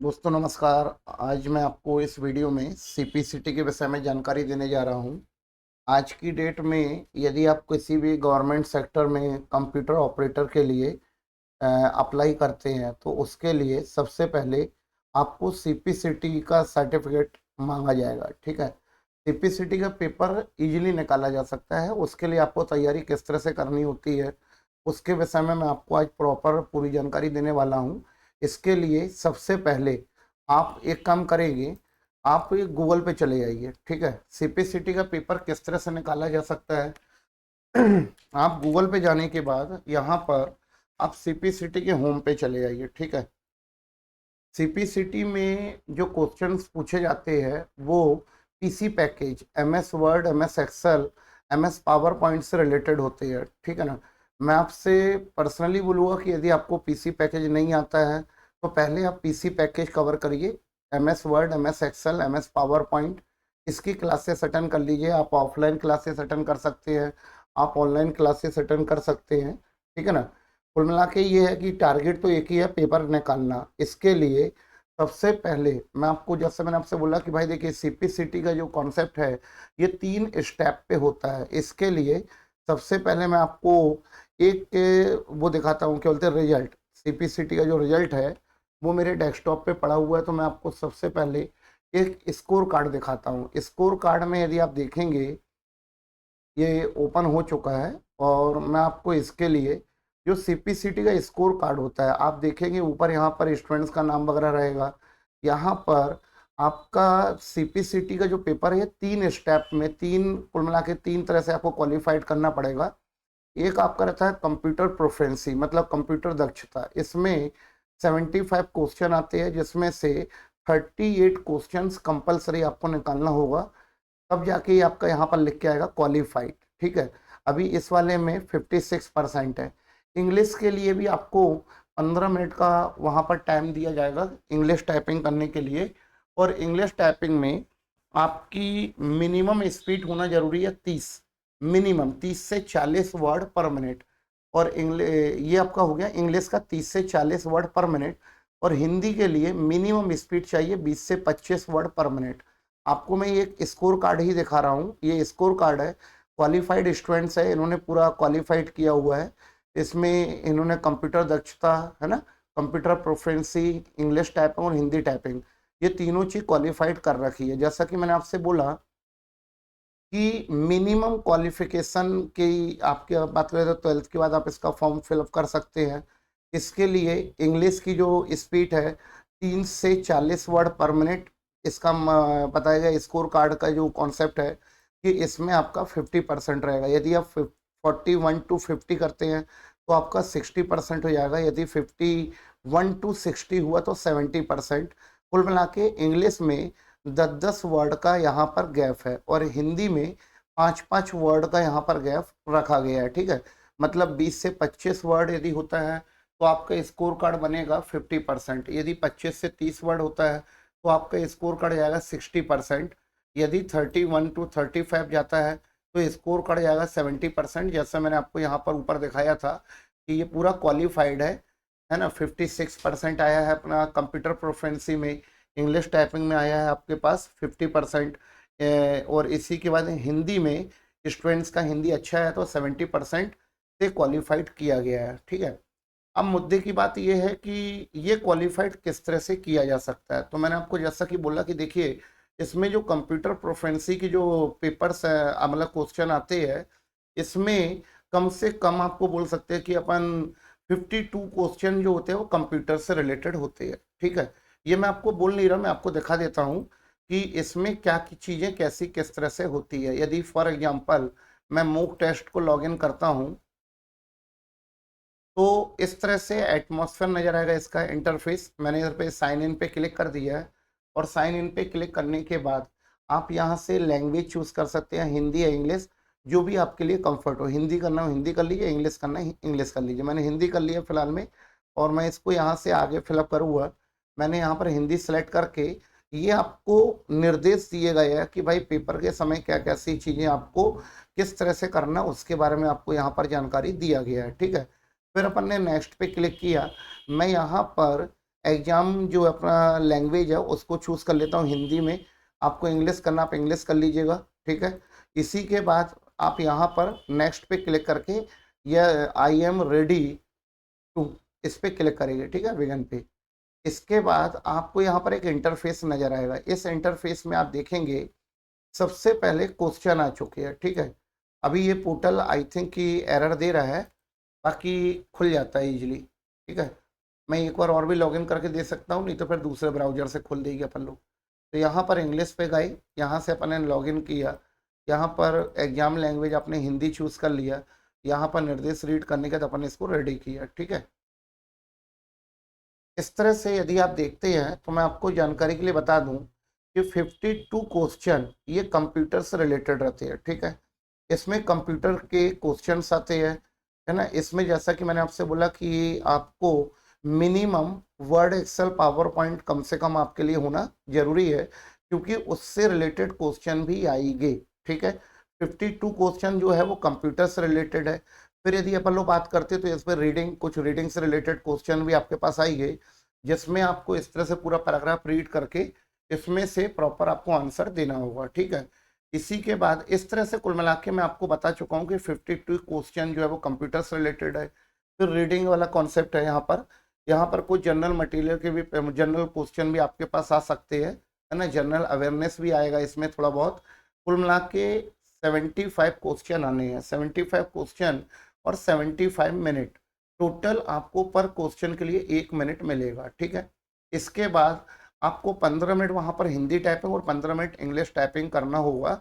दोस्तों नमस्कार। आज मैं आपको इस वीडियो में सीपीसीटी के विषय में जानकारी देने जा रहा हूं। आज की डेट में यदि आप किसी भी गवर्नमेंट सेक्टर में कंप्यूटर ऑपरेटर के लिए अप्लाई करते हैं तो उसके लिए सबसे पहले आपको सीपीसीटी का सर्टिफिकेट मांगा जाएगा। ठीक है, सीपीसीटी का पेपर इजीली निकाला जा सकता है। उसके लिए आपको तैयारी किस तरह से करनी होती है उसके विषय में मैं आपको आज प्रॉपर पूरी जानकारी देने वाला हूँ। इसके लिए सबसे पहले आप एक काम करेंगे, आप ये गूगल पे चले जाइए। ठीक है, सीपीसीटी का पेपर किस तरह से निकाला जा सकता है आप गूगल पे जाने के बाद यहाँ पर आप सीपीसीटी के होम पे चले जाइए। ठीक है, सीपीसीटी में जो क्वेश्चंस पूछे जाते हैं वो PC package, MS Word, MS Excel, MS PowerPoint से रिलेटेड होते हैं। ठीक है ना। मैं आपसे पर्सनली बोलूँगा कि यदि आपको पीसी पैकेज नहीं आता है तो पहले आप पीसी पैकेज कवर करिए। MS Word, MS Excel, MS PowerPoint, इसकी क्लासेस अटेंड कर लीजिए। आप ऑफलाइन क्लासेस अटेंड कर सकते हैं, आप ऑनलाइन क्लासेस अटेंड कर सकते हैं। ठीक है ना। कुल मिला के ये है कि टारगेट तो एक ही है, पेपर निकालना। इसके लिए सबसे पहले मैं आपको, जैसे मैंने आपसे बोला कि भाई देखिए सीपीसीटी का जो कॉन्सेप्ट है ये 3 स्टेप पे होता है। इसके लिए सबसे पहले मैं आपको एक वो दिखाता हूँ, क्या बोलते हैं, रिजल्ट। सीपीसीटी का जो रिजल्ट है वो मेरे डेस्कटॉप पे पड़ा हुआ है, तो मैं आपको सबसे पहले एक स्कोर कार्ड दिखाता हूँ। स्कोर कार्ड में यदि आप देखेंगे ये ओपन हो चुका है, और मैं आपको इसके लिए जो सीपीसीटी का स्कोर कार्ड होता है आप देखेंगे ऊपर, यहाँ पर स्टूडेंट्स का नाम वगैरह रहेगा। यहाँ पर आपका सीपीसीटी का जो पेपर है 3 स्टेप में, कुल मिला के 3 तरह से आपको क्वालिफाइड करना पड़ेगा। एक आपका रहता है कंप्यूटर प्रोफेंसी, मतलब कंप्यूटर दक्षता। इसमें 75 क्वेश्चन आते हैं, जिसमें से 38 क्वेश्चन कंपलसरी आपको निकालना होगा, तब जाके ये आपका यहाँ पर लिख के आएगा क्वालिफाइड। ठीक है, अभी इस वाले में 56% है। इंग्लिश के लिए भी आपको 15 मिनट का वहाँ पर टाइम दिया जाएगा इंग्लिश टाइपिंग करने के लिए। और इंग्लिश टाइपिंग में आपकी मिनिमम स्पीड होना जरूरी है 30, मिनिमम 30 से 40 वर्ड पर मिनट। और इंग्लिश ये आपका हो गया इंग्लिश का 30 से 40 वर्ड पर मिनट। और हिंदी के लिए मिनिमम स्पीड चाहिए 20 से 25 वर्ड पर मिनट। आपको मैं ये एक स्कोर कार्ड ही दिखा रहा हूँ, ये स्कोर कार्ड है। क्वालिफाइड स्टूडेंट्स है, इन्होंने पूरा क्वालिफाइड किया हुआ है। इसमें इन्होंने कंप्यूटर दक्षता, है ना, कंप्यूटर प्रोफिशिएंसी, इंग्लिश टाइपिंग और हिंदी टाइपिंग, ये तीनों चीज क्वालिफाइड कर रखी है। जैसा कि मैंने आपसे बोला कि मिनिमम क्वालिफिकेशन की आपकी बात करें तो 12th के बाद आप इसका फॉर्म फिलअप कर सकते हैं। इसके लिए इंग्लिश की जो स्पीड है 3 से 40 वर्ड पर मिनट, इसका बताया गया स्कोर कार्ड का जो कॉन्सेप्ट है कि इसमें आपका 50% रहेगा। यदि आप 41 to 50 करते हैं तो आपका 60% हो जाएगा। यदि 51 to 60 हुआ तो 70%। कुल मिला के इंग्लिश में 10-10 वर्ड का यहाँ पर गैप है, और हिंदी में 5-5 वर्ड का यहाँ पर गैप रखा गया है। ठीक है, मतलब 20 से 25 वर्ड यदि होता है तो आपका स्कोर कार्ड बनेगा 50%। यदि 25 से 30 वर्ड होता है तो आपका स्कोर कार्ड जाएगा 60%। यदि 31 to 35 जाता है तो स्कोर कार्ड जाएगा 70%। जैसा मैंने आपको यहाँ पर ऊपर दिखाया था कि ये पूरा क्वालिफाइड है ना। 56% आया है अपना कंप्यूटर प्रोफिशिएंसी में, इंग्लिश टाइपिंग में आया है आपके पास 50%। और इसी के बाद हिंदी में स्टूडेंट्स का हिंदी अच्छा है तो 70% से क्वालिफाइड किया गया है। ठीक है, अब मुद्दे की बात यह है कि ये क्वालिफाइड किस तरह से किया जा सकता है। तो मैंने आपको जैसा कि बोला कि देखिए इसमें जो कंप्यूटर प्रोफिशिएंसी की जो पेपर्स है, मतलब क्वेश्चन आते हैं, इसमें कम से कम आपको बोल सकते हैं कि अपन 52 क्वेश्चन जो होते हैं वो कंप्यूटर से रिलेटेड होते हैं। ठीक है, ये मैं आपको बोल नहीं रहा, मैं आपको दिखा देता हूँ कि इसमें क्या की चीज़ें कैसी किस तरह से होती है। यदि फॉर एग्जांपल मैं मॉक टेस्ट को लॉगिन करता हूँ तो इस तरह से एटमॉस्फेयर नजर आएगा इसका इंटरफेस। मैंने इधर पे साइन इन पे क्लिक कर दिया है, और साइन इन पे क्लिक करने के बाद आप यहाँ से लैंग्वेज चूज कर सकते हैं, हिंदी या इंग्लिश, जो भी आपके लिए कंफर्ट हो। हिंदी करना हो हिंदी कर लीजिए, इंग्लिश करना है इंग्लिश कर लीजिए। मैंने हिंदी कर लिया फिलहाल में, और मैं इसको यहाँ से आगे फिलअप करूँगा। मैंने यहाँ पर हिंदी सेलेक्ट करके, ये आपको निर्देश दिए गए हैं कि भाई पेपर के समय क्या कैसी चीज़ें आपको किस तरह से करना, उसके बारे में आपको यहाँ पर जानकारी दिया गया है। ठीक है, फिर अपन ने नेक्स्ट पे क्लिक किया। मैं यहाँ पर एग्जाम जो अपना लैंग्वेज है उसको चूज कर लेता हूँ हिंदी में। आपको इंग्लिश करना, आप इंग्लिश कर लीजिएगा, ठीक है। इसी के बाद आप यहाँ पर नेक्स्ट पे क्लिक करके यह आई एम रेडी टू, इस पे क्लिक करेंगे, ठीक है, बिगन पे। इसके बाद आपको यहाँ पर एक इंटरफेस नजर आएगा। इस इंटरफेस में आप देखेंगे सबसे पहले क्वेश्चन आ चुके हैं, ठीक है। अभी ये पोर्टल आई थिंक कि एरर दे रहा है, बाकी खुल जाता है इजीली, ठीक है। मैं एक बार और भी लॉगिन करके दे सकता हूँ, नहीं तो फिर दूसरे ब्राउजर से खोल देगी अपन लोग। तो यहाँ पर इंग्लिश पे गए, यहाँ से अपन ने लॉगिन किया, यहाँ पर एग्जाम लैंग्वेज आपने हिंदी चूज कर लिया, यहाँ पर निर्देश रीड करने के बाद अपन ने इसको रेडी किया, ठीक है। इस तरह से यदि आप देखते हैं तो मैं आपको जानकारी के लिए बता दूं कि 52 क्वेश्चन ये कंप्यूटर से रिलेटेड रहते हैं, ठीक है। इसमें कंप्यूटर के क्वेश्चंस आते हैं, है ना। इसमें जैसा कि मैंने आपसे बोला कि आपको minimum Word, Excel, PowerPoint कम से कम आपके लिए होना जरूरी है, क्योंकि उससे रिलेटेड क्वेश्चन भी आएंगे, ठीक है। 52 क्वेश्चन जो है वो कंप्यूटर से रिलेटेड है। फिर यदि अपन लोग बात करते हैं तो इस पर रीडिंग, कुछ रीडिंग से रिलेटेड क्वेश्चन भी आपके पास आएंगे, जिसमें आपको इस तरह से पूरा पैराग्राफ रीड करके इसमें से प्रॉपर आपको आंसर देना होगा, ठीक है। इसी के बाद इस तरह से कुल मिला के मैं आपको बता चुका हूँ कि 52 क्वेश्चन जो है वो कंप्यूटर से रिलेटेड है। फिर रीडिंग वाला कॉन्सेप्ट है यहाँ पर कुछ जनरल मटेरियल के भी, जनरल क्वेश्चन भी आपके पास आ सकते हैं, है ना। जनरल अवेयरनेस भी आएगा इसमें थोड़ा बहुत। कुल मिला के 75 क्वेश्चन आने हैं, 75 क्वेश्चन और 75 मिनट टोटल आपको पर क्वेश्चन के लिए 1 मिनट मिलेगा, ठीक है। इसके बाद आपको 15 मिनट वहां पर हिंदी टाइपिंग और 15 मिनट इंग्लिश टाइपिंग करना होगा,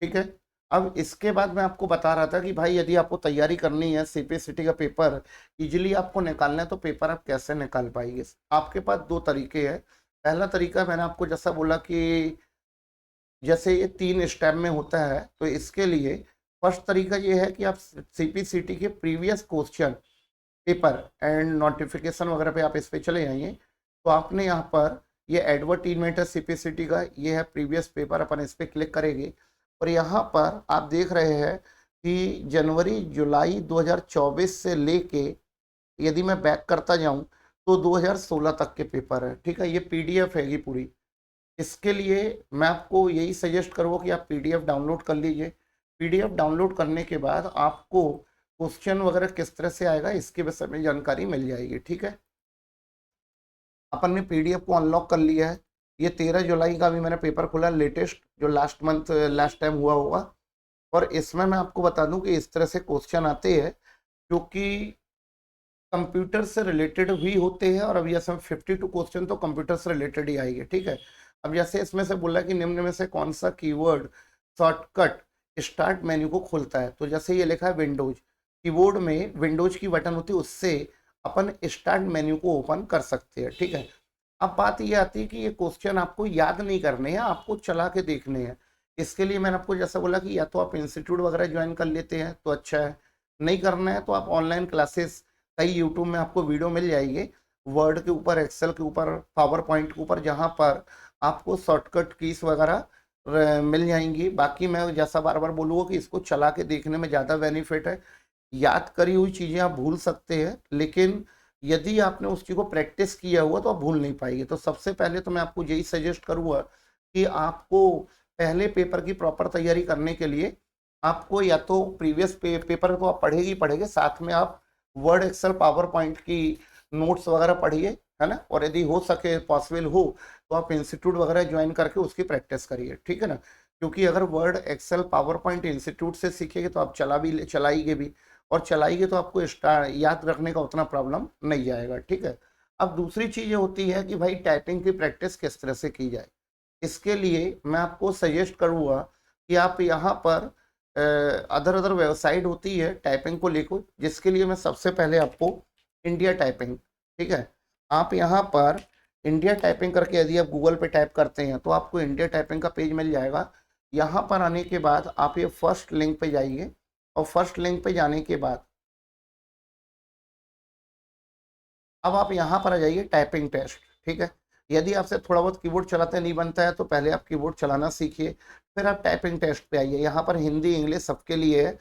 ठीक है। अब इसके बाद मैं आपको बता रहा था कि भाई यदि आपको तैयारी करनी है सीपीएससीटी का पेपर इजीली आपको निकालना है, तो पेपर आप कैसे निकाल पाएंगे। आपके पास दो तरीके हैं। पहला तरीका मैंने आपको जैसा बोला कि जैसे ये 3 स्टेप में होता है, तो इसके लिए फर्स्ट तरीका ये है कि आप सीपीसीटी के previous question paper and notification वगैरह पे आप इस पे चले जाइए। तो आपने यहाँ पर ये एडवर्टीजमेंट है सीपीसीटी का, ये है प्रीवियस पेपर, अपन इस पर क्लिक करेंगे और यहाँ पर आप देख रहे हैं कि जनवरी जुलाई 2024 से लेके यदि मैं बैक करता जाऊँ तो 2016 तक के पेपर है, ठीक है। ये पीडीएफ हैगी पूरी। इसके लिए मैं आपको यही सजेस्ट करूँगा कि आप पीडीएफ डाउनलोड कर लीजिए। पीडीएफ डाउनलोड करने के बाद आपको क्वेश्चन वगैरह किस तरह से आएगा इसके विषय में जानकारी मिल जाएगी, ठीक है। अपन ने पीडीएफ को अनलॉक कर लिया है। ये 13 जुलाई का भी मैंने पेपर खोला, लेटेस्ट जो लास्ट मंथ लास्ट टाइम हुआ होगा। और इसमें मैं आपको बता दूं कि इस तरह से क्वेश्चन आते हैं जो कि कंप्यूटर से रिलेटेड भी होते हैं। और अभी जैसे 52 क्वेश्चन तो कंप्यूटर से रिलेटेड ही आएंगे, ठीक है। अब जैसे इसमें से बोला कि निम्न में से कौन सा कीवर्ड शॉर्टकट स्टार्ट मेन्यू को खोलता है, तो जैसे ये लिखा है विंडोज, कीबोर्ड में विंडोज की बटन होती है, उससे अपन स्टार्ट मेन्यू को ओपन कर सकते हैं, ठीक है। अब बात ये आती है कि ये क्वेश्चन आपको याद नहीं करने हैं, आपको चला के देखने हैं। इसके लिए मैंने आपको जैसा बोला कि या तो आप इंस्टीट्यूट वगैरह ज्वाइन कर लेते हैं तो अच्छा है, नहीं करना है तो आप ऑनलाइन क्लासेस कई यूट्यूब में आपको वीडियो मिल जाएगी, वर्ड के ऊपर, एक्सेल के ऊपर, पावर पॉइंट के ऊपर, जहाँ पर आपको शॉर्टकट कीज वगैरह मिल जाएंगी। बाकी मैं जैसा बार बार बोलूँगा कि इसको चला के देखने में ज़्यादा बेनिफिट है। याद करी हुई चीज़ें आप भूल सकते हैं, लेकिन यदि आपने उस चीज़ को प्रैक्टिस किया हुआ तो आप भूल नहीं पाएंगे। तो सबसे पहले तो मैं आपको यही सजेस्ट करूँगा कि आपको पहले पेपर की प्रॉपर तैयारी करने के लिए आपको या तो प्रीवियस पेपर तो आप पढ़ेगी ही पढ़ेंगे, साथ में आप वर्ड, एक्सेल, पावर पॉइंट की नोट्स वगैरह पढ़िए, है ना। और यदि हो सके, पॉसिबल हो, तो आप इंस्टीट्यूट वगैरह ज्वाइन करके उसकी प्रैक्टिस करिए, ठीक है ना। क्योंकि अगर Word, Excel, PowerPoint institute से सीखेंगे तो आप चलाएंगे भी, और चलाएंगे तो आपको याद रखने का उतना प्रॉब्लम नहीं आएगा, ठीक है। अब दूसरी चीज़ ये होती है कि भाई टाइपिंग की प्रैक्टिस किस तरह से की जाए। इसके लिए मैं आपको सजेस्ट करूँगा कि आप यहाँ पर अदर अदर वेबसाइट होती है टाइपिंग को लेकर, जिसके लिए मैं सबसे पहले आपको इंडिया टाइपिंग, ठीक है, आप यहाँ पर इंडिया टाइपिंग करके यदि आप गूगल पे टाइप करते हैं तो आपको इंडिया टाइपिंग का पेज मिल जाएगा। यहाँ पर आने के बाद आप ये फर्स्ट लिंक पे जाइए, और फर्स्ट लिंक पे जाने के बाद अब आप यहाँ पर आ जाइए टाइपिंग टेस्ट, ठीक है। यदि आपसे थोड़ा बहुत कीबोर्ड चलाते नहीं बनता है तो पहले आप कीबोर्ड चलाना सीखिए, फिर आप टाइपिंग टेस्ट पे आइए। यहाँ पर हिंदी, इंग्लिश सबके लिए है।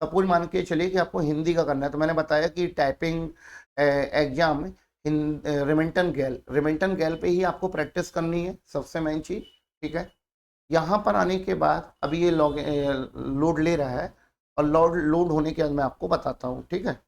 सपोज मान के चलिए कि आपको हिंदी का करना है, तो मैंने बताया कि टाइपिंग एग्जाम रिमेंटन गैल पे ही आपको प्रैक्टिस करनी है, सबसे मेन चीज। ठीक है, यहाँ पर आने के बाद अभी ये लोड ले रहा है, और लोड होने के बाद मैं आपको बताता हूँ। ठीक है,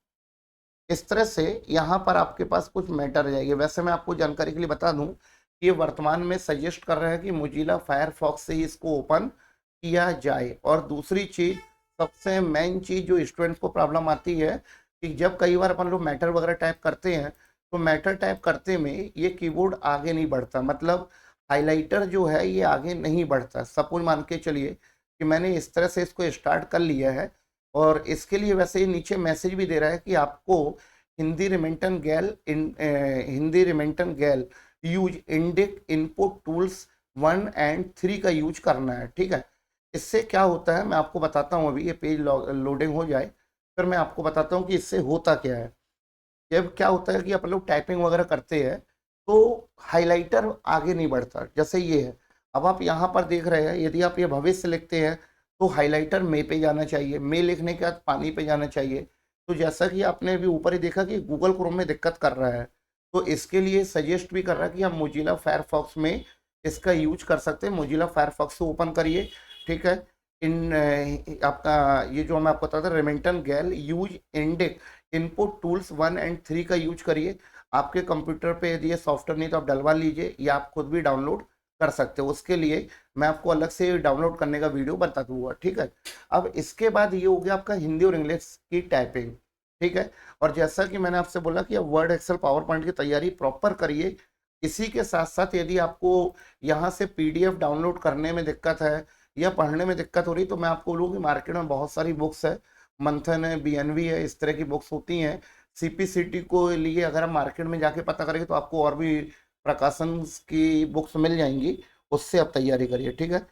इस तरह से यहाँ पर आपके पास कुछ मैटर जाएगी। वैसे मैं आपको जानकारी के लिए बता दूं कि ये वर्तमान में सजेस्ट कर रहा है कि मोजिला फायरफॉक्स से ही इसको ओपन किया जाए। और दूसरी चीज, सबसे मेन चीज जो स्टूडेंट को प्रॉब्लम आती है कि जब कई बार अपन लोग मैटर वगैरह टाइप करते हैं, तो मैटर टाइप करते में ये कीबोर्ड आगे नहीं बढ़ता, मतलब हाइलाइटर जो है ये आगे नहीं बढ़ता। सपोज मान के चलिए कि मैंने इस तरह से इसको स्टार्ट कर लिया है, और इसके लिए वैसे ही नीचे मैसेज भी दे रहा है कि आपको हिंदी रिमेंटन गैल यूज इंडिक इनपुट टूल्स 1 और 3 का यूज करना है। ठीक है, इससे क्या होता है मैं आपको बताता हूँ। अभी ये पेज लोडिंग हो जाए फिर मैं आपको बताता हूँ कि इससे होता क्या है। जब क्या होता है कि अपन लोग टाइपिंग वगैरह करते हैं तो हाइलाइटर आगे नहीं बढ़ता, जैसे ये है। अब आप यहाँ पर देख रहे हैं, यदि आप ये भविष्य लिखते हैं तो हाइलाइटर मे पे जाना चाहिए, मे लिखने के बाद पानी पे जाना चाहिए। तो जैसा कि आपने अभी ऊपर ही देखा कि गूगल क्रोम में दिक्कत कर रहा है, तो इसके लिए सजेस्ट भी कर रहा है कि आप मोजिला फायरफॉक्स में इसका यूज कर सकते हैं। मोजिला फायरफॉक्स से ओपन करिए। ठीक है, आपका ये जो मैं आपको बताता था रिमेंटन गैल यूज इंडेक इनपुट टूल्स 1 और 3 का यूज करिए। आपके कंप्यूटर पे यदि ये सॉफ्टवेयर नहीं तो आप डलवा लीजिए, या आप खुद भी डाउनलोड कर सकते हो। उसके लिए मैं आपको अलग से डाउनलोड करने का वीडियो बता दूंगा। ठीक है, अब इसके बाद ये हो गया आपका हिंदी और इंग्लिश की टाइपिंग। ठीक है, और जैसा कि मैंने आपसे बोला कि आप वर्ड, एक्सेल, पावर पॉइंट की तैयारी प्रॉपर करिए। इसी के साथ साथ यदि आपको यहाँ से पीडीएफ डाउनलोड करने में दिक्कत है या पढ़ने में दिक्कत हो रही, तो मैं आपको बोलूँ कि मार्केट में बहुत सारी बुक्स है, मंथन है, बीएनवी है, इस तरह की बुक्स होती हैं। सीपीसीटी को लिए अगर आप मार्केट में जाके पता करेंगे तो आपको और भी प्रकाशन की बुक्स मिल जाएंगी, उससे आप तैयारी करिए। ठीक है,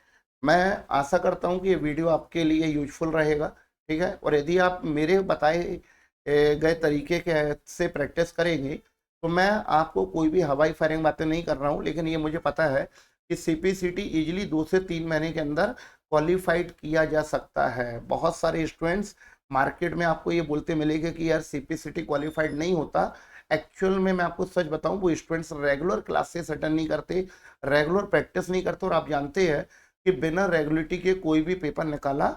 मैं आशा करता हूँ कि ये वीडियो आपके लिए यूजफुल रहेगा। ठीक है, और यदि आप मेरे बताए गए तरीके के से प्रैक्टिस करेंगे तो मैं आपको कोई भी हवाई फायरिंग बातें नहीं कर रहा हूँ, लेकिन ये मुझे पता है कि सीपीसीटी इजीली 2 से 3 महीने के अंदर क्वालिफाइड किया जा सकता है। बहुत सारे स्टूडेंट्स मार्केट में आपको ये बोलते मिलेंगे कि यार सीपीसीटी क्वालिफाइड नहीं होता। एक्चुअल में मैं आपको सच बताऊं, वो स्टूडेंट्स रेगुलर क्लासेस अटेंड नहीं करते, रेगुलर प्रैक्टिस नहीं करते, और आप जानते हैं कि बिना रेगुलरिटी के कोई भी पेपर निकाला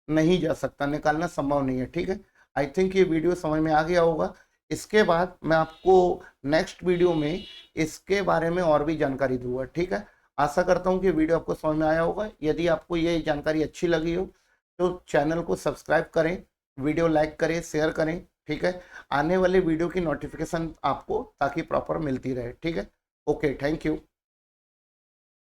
नहीं जा सकता, निकालना संभव नहीं है। ठीक है, आई थिंक ये वीडियो समझ में आ गया होगा। इसके बाद मैं आपको नेक्स्ट वीडियो में इसके बारे में और भी जानकारी दूंगा। ठीक है, आशा करता हूँ कि वीडियो आपको समझ में आया होगा। यदि आपको ये जानकारी अच्छी लगी हो तो चैनल को सब्सक्राइब करें, वीडियो लाइक करें, शेयर करें। ठीक है, आने वाले वीडियो की नोटिफिकेशन आपको ताकि प्रॉपर मिलती रहे। ठीक है, ओके, थैंक यू।